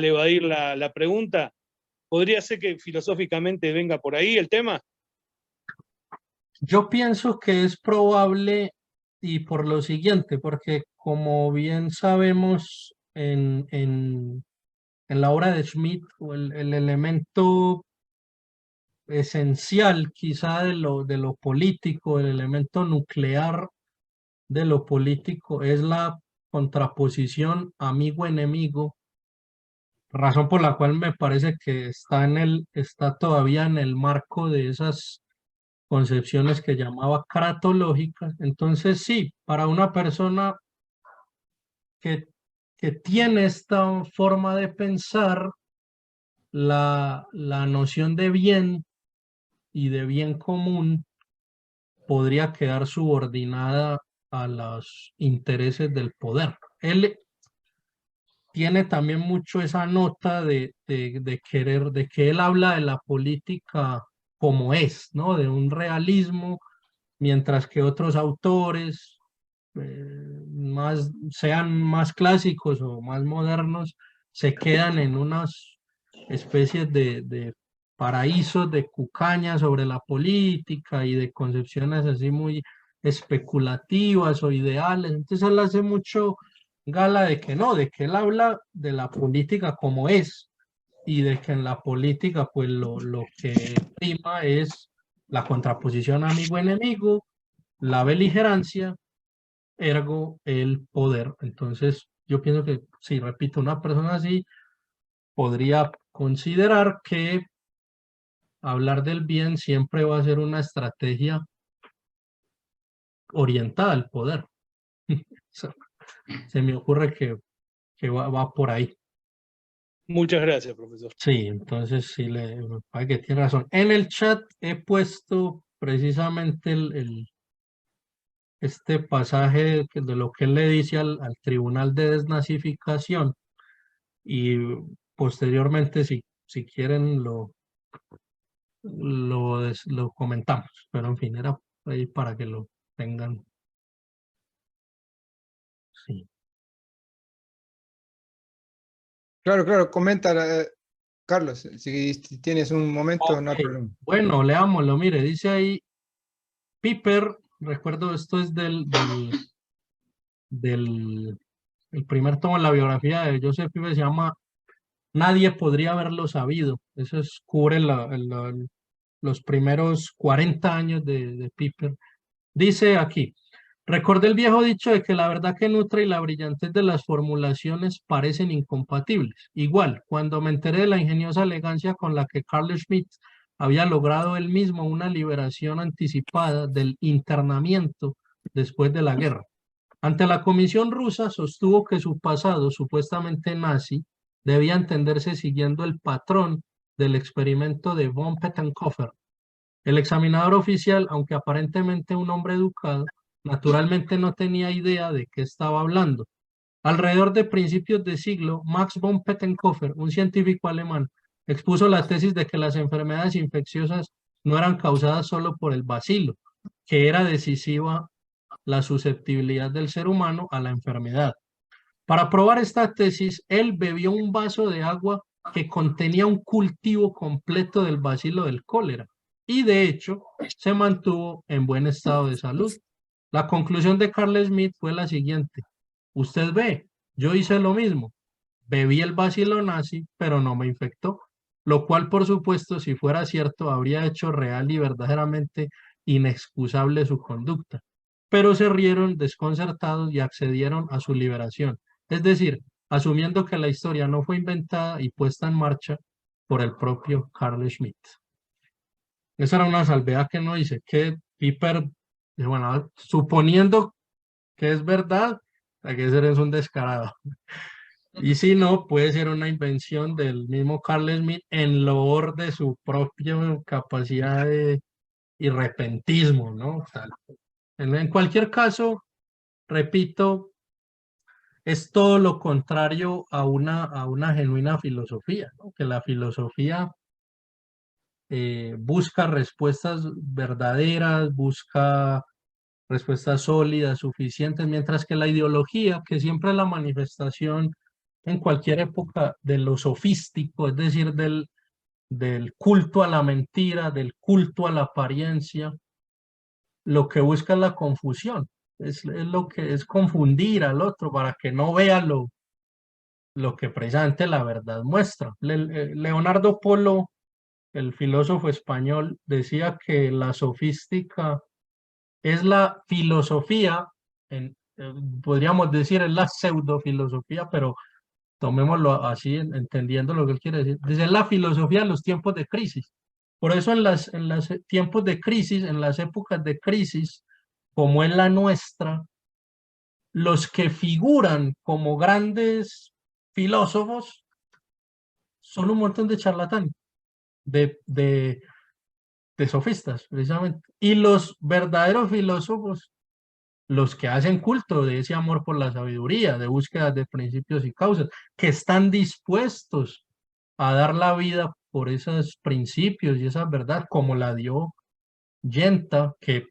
[SPEAKER 4] evadir la pregunta, podría ser que filosóficamente venga por ahí el tema.
[SPEAKER 1] Yo pienso que es probable, y por lo siguiente, porque como bien sabemos en la obra de Schmitt, o el elemento esencial quizá de lo político, el elemento nuclear de lo político es la contraposición amigo-enemigo, razón por la cual me parece que está todavía en el marco de esas concepciones que llamaba cratológicas. Entonces sí, para una persona que, que tiene esta forma de pensar, la noción de bien y de bien común podría quedar subordinada a los intereses del poder. Él tiene también mucho esa nota de querer, de que él habla de la política como es, ¿no? De un realismo mientras que otros autores sean más clásicos o más modernos, se quedan en unas especies de paraísos de cucaña sobre la política y de concepciones así muy especulativas o ideales. Entonces él hace mucho gala de que no, de que él habla de la política como es y de que en la política pues lo que prima es la contraposición amigo-enemigo, la beligerancia, ergo el poder. Entonces yo pienso que, sí, repito, una persona así podría considerar que hablar del bien siempre va a ser una estrategia orientada al poder. Se me ocurre que va por ahí.
[SPEAKER 4] Muchas gracias, profesor.
[SPEAKER 1] Sí, entonces sí, me parece que tiene razón. En el chat he puesto precisamente este pasaje de lo que él le dice al Tribunal de Desnazificación y posteriormente, si quieren, lo comentamos. Pero en fin, era ahí para que lo tengan. Sí.
[SPEAKER 2] Claro, claro, comenta, Carlos, si tienes un momento, no hay
[SPEAKER 1] Ok,
[SPEAKER 2] problema.
[SPEAKER 1] bueno, leámoslo. Mire, dice ahí, Piper, recuerdo, esto es el primer tomo de la biografía de Joseph Piper, se llama Nadie podría haberlo sabido. Eso cubre los primeros 40 años de Piper. Dice aquí, recordé el viejo dicho de que la verdad que nutre y la brillantez de las formulaciones parecen incompatibles. Igual, cuando me enteré de la ingeniosa elegancia con la que Carl Schmitt había logrado él mismo una liberación anticipada del internamiento después de la guerra. Ante la Comisión rusa sostuvo que su pasado supuestamente nazi debía entenderse siguiendo el patrón del experimento de von Pettenkofer. El examinador oficial, aunque aparentemente un hombre educado, naturalmente no tenía idea de qué estaba hablando. Alrededor de principios de siglo, Max von Pettenkofer, un científico alemán, expuso la tesis de que las enfermedades infecciosas no eran causadas solo por el bacilo, que era decisiva la susceptibilidad del ser humano a la enfermedad. Para probar esta tesis, él bebió un vaso de agua que contenía un cultivo completo del bacilo del cólera y de hecho se mantuvo en buen estado de salud. La conclusión de Carl Schmitt fue la siguiente: usted ve, yo hice lo mismo, bebí el bacilo nazi, pero no me infectó, lo cual por supuesto, si fuera cierto, habría hecho real y verdaderamente inexcusable su conducta. Pero se rieron desconcertados y accedieron a su liberación, es decir, asumiendo que la historia no fue inventada y puesta en marcha por el propio Carl Schmitt. Esa era una salvedad que no dice, que Piper, bueno, suponiendo que es verdad, hay que ser es un descarado. Y si no, puede ser una invención del mismo Carl Schmitt en loor de su propia capacidad y repentismo, ¿no? O sea, en cualquier caso, repito, es todo lo contrario a una genuina filosofía, ¿no? Que la filosofía busca respuestas verdaderas, busca respuestas sólidas, suficientes, mientras que la ideología, que siempre es la manifestación en cualquier época de lo sofístico, es decir, del culto a la mentira, del culto a la apariencia, lo que busca es la confusión, es lo que es confundir al otro para que no vea lo que precisamente la verdad muestra. Leonardo Polo, el filósofo español, decía que la sofística es la filosofía, podríamos decir es la pseudofilosofía, pero tomémoslo así, entendiendo lo que él quiere decir. Dice, es la filosofía de los tiempos de crisis. Por eso en los tiempos de crisis, en las épocas de crisis, como es la nuestra, los que figuran como grandes filósofos son un montón de charlatanes, de sofistas, precisamente. Y los verdaderos filósofos, los que hacen culto de ese amor por la sabiduría, de búsqueda de principios y causas, que están dispuestos a dar la vida por esos principios y esa verdad, como la dio Yenta, que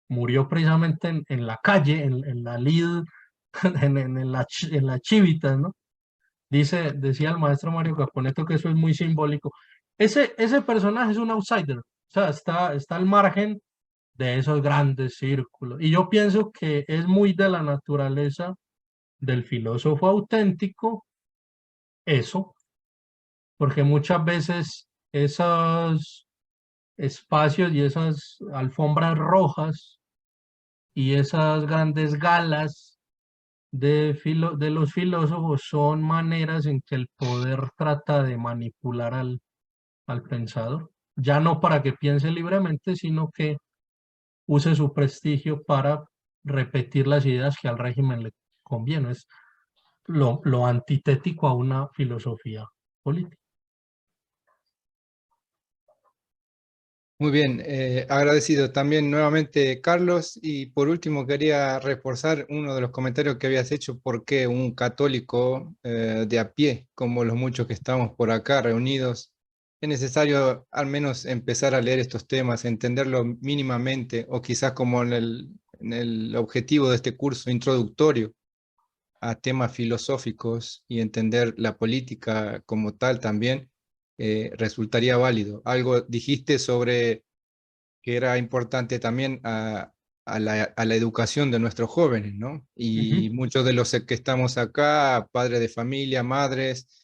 [SPEAKER 1] murió precisamente en la calle, en la lid, en la Chivitas, ¿no? Decía el maestro Mario Caponeto que eso es muy simbólico. Ese personaje es un outsider, o sea, está al margen de esos grandes círculos. Y yo pienso que es muy de la naturaleza del filósofo auténtico eso, porque muchas veces esos espacios y esas alfombras rojas y esas grandes galas de los filósofos son maneras en que el poder trata de manipular al pensador, ya no para que piense libremente, sino que use su prestigio para repetir las ideas que al régimen le conviene. Es lo antitético a una filosofía política.
[SPEAKER 2] Muy bien, agradecido también nuevamente, Carlos. Y por último, quería reforzar uno de los comentarios que habías hecho: ¿por qué un católico de a pie, como los muchos que estamos por acá reunidos, es necesario al menos empezar a leer estos temas, entenderlo mínimamente, o quizás como en el objetivo de este curso introductorio a temas filosóficos y entender la política como tal también, resultaría válido? Algo dijiste sobre que era importante también a la educación de nuestros jóvenes, ¿no? Y muchos de los que estamos acá, padres de familia, madres,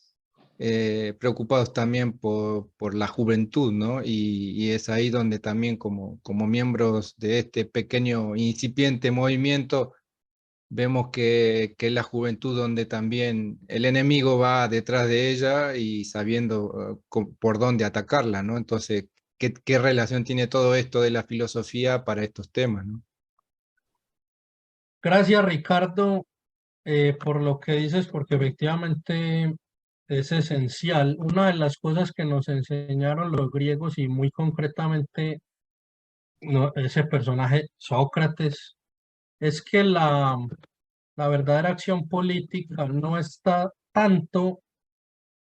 [SPEAKER 2] preocupados también por la juventud, ¿no? Y es ahí donde también como miembros de este pequeño incipiente movimiento, vemos que es la juventud donde también el enemigo va detrás de ella y sabiendo por dónde atacarla, ¿no? Entonces, ¿qué relación tiene todo esto de la filosofía para estos temas, ¿no?
[SPEAKER 1] Gracias, Ricardo, por lo que dices, porque efectivamente es esencial. Una de las cosas que nos enseñaron los griegos y muy concretamente ese personaje Sócrates es que la verdadera acción política no está tanto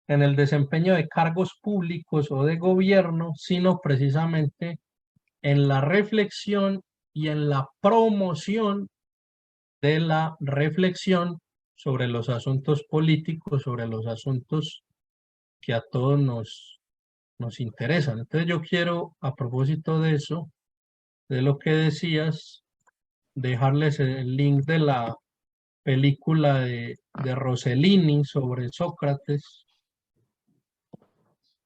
[SPEAKER 1] en el desempeño de cargos públicos o de gobierno, sino precisamente en la reflexión y en la promoción de la reflexión sobre los asuntos políticos, sobre los asuntos que a todos nos interesan. Entonces yo quiero, a propósito de eso, de lo que decías, dejarles el link de la película de Rossellini sobre Sócrates,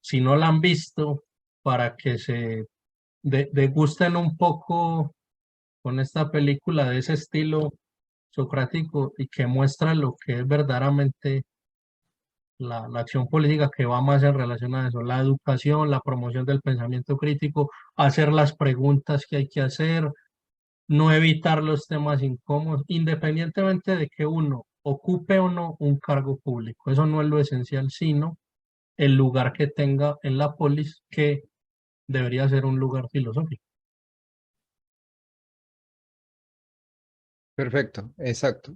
[SPEAKER 1] si no la han visto, para que se degusten un poco con esta película de ese estilo socrático y que muestra lo que es verdaderamente la acción política, que va más en relación a eso, la educación, la promoción del pensamiento crítico, hacer las preguntas que hay que hacer, no evitar los temas incómodos, independientemente de que uno ocupe o no un cargo público. Eso no es lo esencial, sino el lugar que tenga en la polis, que debería ser un lugar filosófico.
[SPEAKER 2] Perfecto, exacto.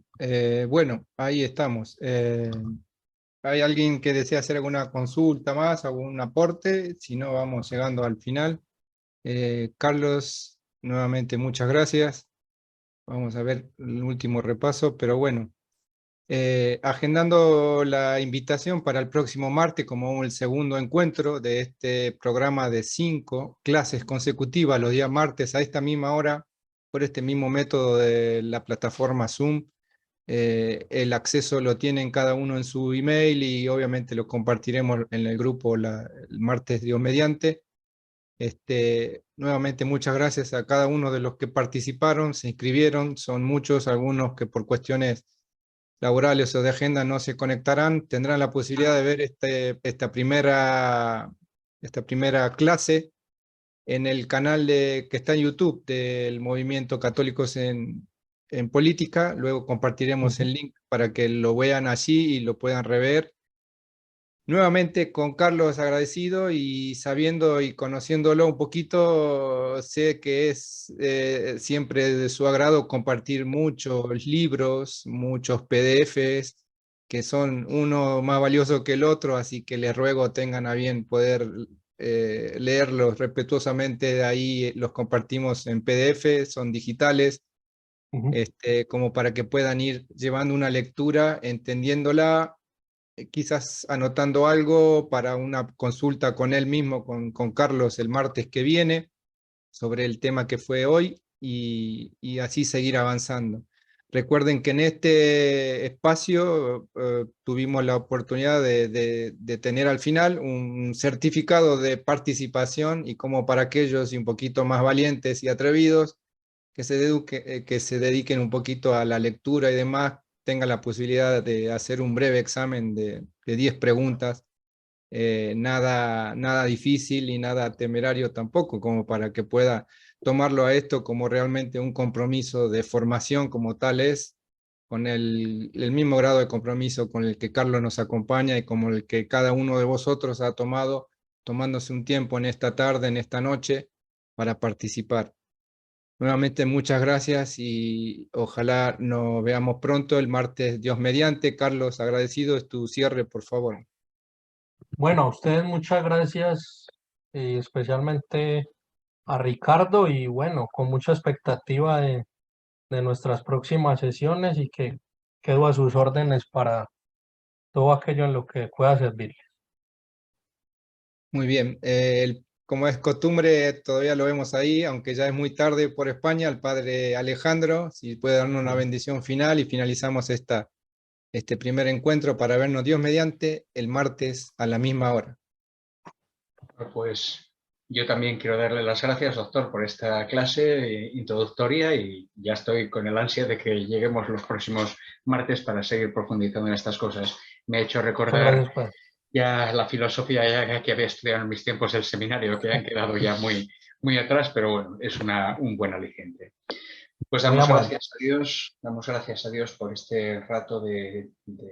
[SPEAKER 2] Bueno, ahí estamos. ¿Hay alguien que desea hacer alguna consulta más, algún aporte? Si no, vamos llegando al final. Carlos, nuevamente muchas gracias. Vamos a ver el último repaso, pero bueno, agendando la invitación para el próximo martes como el segundo encuentro de este programa de 5 clases consecutivas los días martes a esta misma hora, por este mismo método de la plataforma Zoom. El acceso lo tienen cada uno en su email y obviamente lo compartiremos en el grupo el martes, Dios mediante. Nuevamente muchas gracias a cada uno de los que participaron, se inscribieron, son muchos, algunos que por cuestiones laborales o de agenda no se conectarán, tendrán la posibilidad de ver esta primera clase en el canal que está en YouTube del Movimiento Católicos en Política. Luego compartiremos el link para que lo vean allí y lo puedan rever. Nuevamente con Carlos agradecido, y sabiendo y conociéndolo un poquito, sé que es siempre de su agrado compartir muchos libros, muchos PDFs, que son uno más valioso que el otro, así que les ruego tengan a bien poder leerlos respetuosamente, ahí los compartimos en PDF, son digitales, como para que puedan ir llevando una lectura, entendiéndola, quizás anotando algo para una consulta con él mismo, con Carlos el martes que viene, sobre el tema que fue hoy, y así seguir avanzando. Recuerden que en este espacio tuvimos la oportunidad de tener al final un certificado de participación, y como para aquellos un poquito más valientes y atrevidos que se dediquen un poquito a la lectura y demás, tengan la posibilidad de hacer un breve examen de 10 preguntas, nada difícil y nada temerario tampoco, como para que pueda tomarlo a esto como realmente un compromiso de formación como tal es, con el mismo grado de compromiso con el que Carlos nos acompaña y como el que cada uno de vosotros ha tomado, tomándose un tiempo en esta tarde, en esta noche, para participar. Nuevamente muchas gracias y ojalá nos veamos pronto el martes, Dios mediante. Carlos, agradecido, es tu cierre, por favor.
[SPEAKER 1] Bueno, a ustedes muchas gracias, especialmente a Ricardo, y bueno, con mucha expectativa de nuestras próximas sesiones, y que quedo a sus órdenes para todo aquello en lo que pueda servirles.
[SPEAKER 2] Muy bien, como es costumbre, todavía lo vemos ahí, aunque ya es muy tarde por España, el padre Alejandro, si puede darnos una bendición final y finalizamos este primer encuentro para vernos Dios mediante el martes a la misma hora.
[SPEAKER 3] Pues yo también quiero darle las gracias, doctor, por esta clase introductoria, y ya estoy con el ansia de que lleguemos los próximos martes para seguir profundizando en estas cosas. Me ha hecho recordar
[SPEAKER 1] Gracias, padre.
[SPEAKER 3] ya la filosofía ya que había estudiado en mis tiempos del seminario, que han quedado ya muy atrás, pero bueno, es un buen aliciente. Pues damos gracias a Dios por este rato de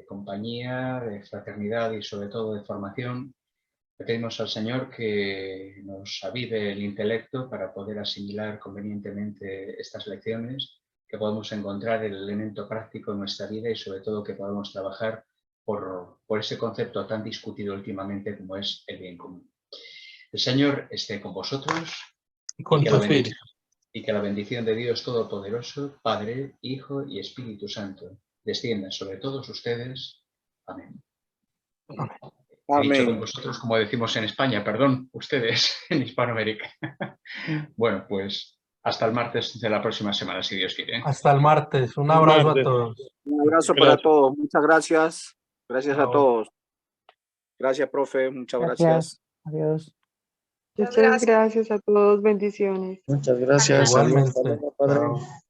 [SPEAKER 3] compañía, de fraternidad y sobre todo de formación. Le pedimos al Señor que nos avive el intelecto para poder asimilar convenientemente estas lecciones, que podamos encontrar el elemento práctico en nuestra vida y sobre todo que podamos trabajar por ese concepto tan discutido últimamente como es el bien común. El Señor esté con vosotros
[SPEAKER 1] Y con tu espíritu.
[SPEAKER 3] y que la bendición de Dios Todopoderoso, Padre, Hijo y Espíritu Santo, descienda sobre todos ustedes. Amén. He dicho con vosotros, como decimos en España, perdón, ustedes en Hispanoamérica. Bueno, pues hasta el martes de la próxima semana, si Dios quiere.
[SPEAKER 1] Hasta el martes. Un abrazo a todos.
[SPEAKER 5] Un abrazo para todos. Muchas gracias. Gracias a
[SPEAKER 1] Chao.
[SPEAKER 5] todos. Gracias, profe. Muchas gracias.
[SPEAKER 6] Adiós.
[SPEAKER 7] Muchas gracias a todos. Bendiciones.
[SPEAKER 6] Muchas gracias.
[SPEAKER 1] Igualmente.
[SPEAKER 6] Hasta luego, padre.
[SPEAKER 1] Chao.